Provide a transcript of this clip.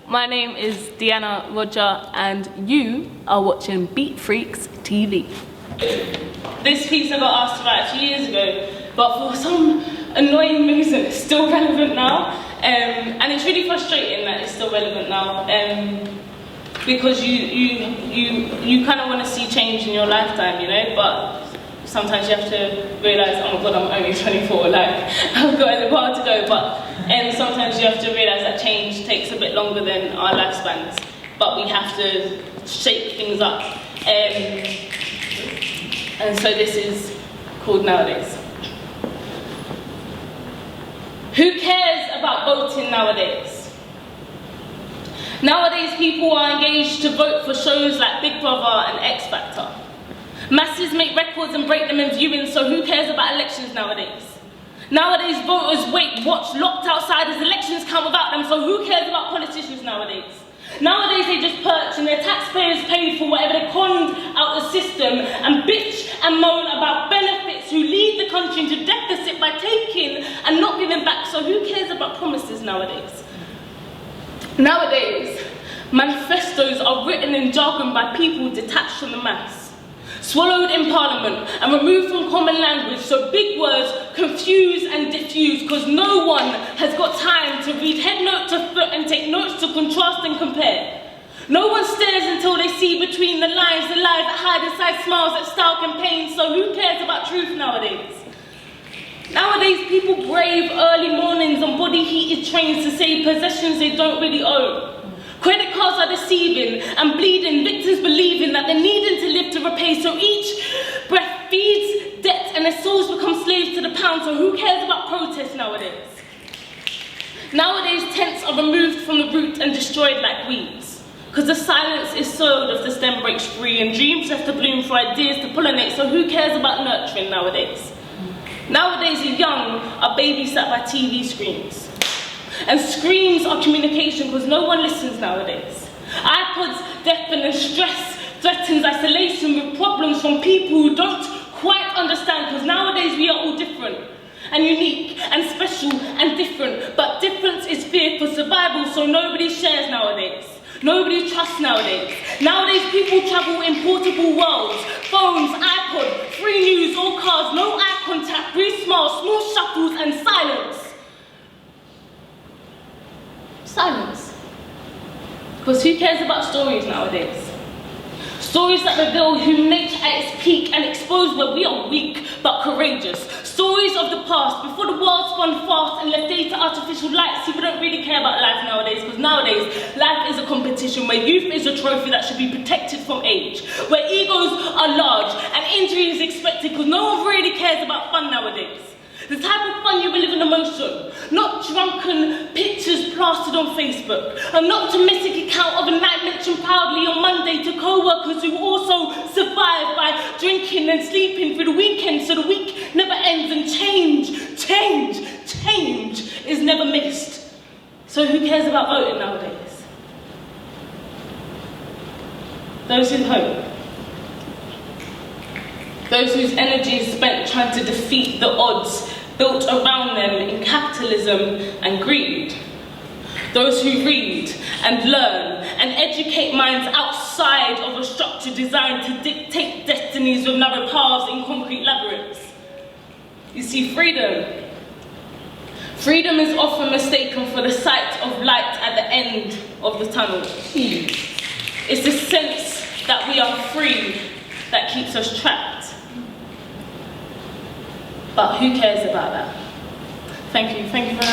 My name is Deanna Rodger and you are watching BeatfreeksTV. This piece I got asked to write a few years ago, but for some annoying reason it's still relevant now. And it's really frustrating that it's still relevant now. Because you kind of want to see change in your lifetime, you know, but sometimes you have to realise, oh my god, I'm only 24, like, I've got a little while to go, but sometimes you have to realise that change takes a bit longer than our lifespans, but we have to shake things up. And so this is called Nowadays. Who cares about voting nowadays? Nowadays people are engaged to vote for shows like Big Brother and X Factor. Masses make records and break them in viewing, so who cares about elections nowadays? Nowadays voters watch locked outside as elections come without them, so who cares about politicians nowadays? Nowadays they just perch and their taxpayers paid for whatever they conned out the system and bitch and moan about benefits who lead the country into deficit by taking and not giving back, so who cares about promises nowadays? Nowadays, manifestos are written in jargon by people detached from the mass, swallowed in parliament and removed from common language, so big words confuse and diffuse because no one has got time to read head note to foot and take notes to contrast and compare. No one stares until they see between the lines, the lies that hide inside smiles that style campaigns, so who cares about truth nowadays? Nowadays people brave early mornings on body heated trains to save possessions they don't really own. Credit cards are deceiving and bleeding, victims believing that they're needing to live to repay, so each breath feeds debt and their souls become slaves to the pound, so who cares about protests nowadays? Nowadays tents are removed from the root and destroyed like weeds, because the silence is sowed if the stem breaks free and dreams left to bloom for ideas to pollinate, so who cares about nurturing nowadays? Nowadays the young are babysat by TV screens. And screams are communication because no one listens nowadays. iPods deafen and stress threatens isolation with problems from people who don't quite understand, because nowadays we are all different and unique and special and different, but difference is fear for survival, so nobody shares nowadays. Nobody trusts nowadays. Nowadays people travel in portable worlds, phones, iPod, free news, all cars, no eye contact, brief smiles, small shuffles and silence. Silence. Because who cares about stories nowadays? Stories that reveal human nature at its peak and expose where we are weak but courageous. Stories of the past, before the world spun fast and left data artificial lights. People don't really care about life nowadays, because nowadays life is a competition where youth is a trophy that should be protected from age, where egos are large and injury is expected, because no one really cares about fun nowadays. The type of fun you will live in emotion, not drunken pictures plastered on Facebook, an optimistic account of a night mentioned proudly on Monday to co-workers who also survive by drinking and sleeping through the weekend, so the week never ends, and change is never missed. So who cares about voting nowadays? Those who hope. Those whose energy is spent trying to defeat the odds built around them in capitalism and greed. Those who read and learn and educate minds outside of a structure designed to dictate destinies with narrow paths in concrete labyrinths. You see, freedom is often mistaken for the sight of light at the end of the tunnel. It's the sense that we are free that keeps us trapped. But who cares about that? Thank you very much.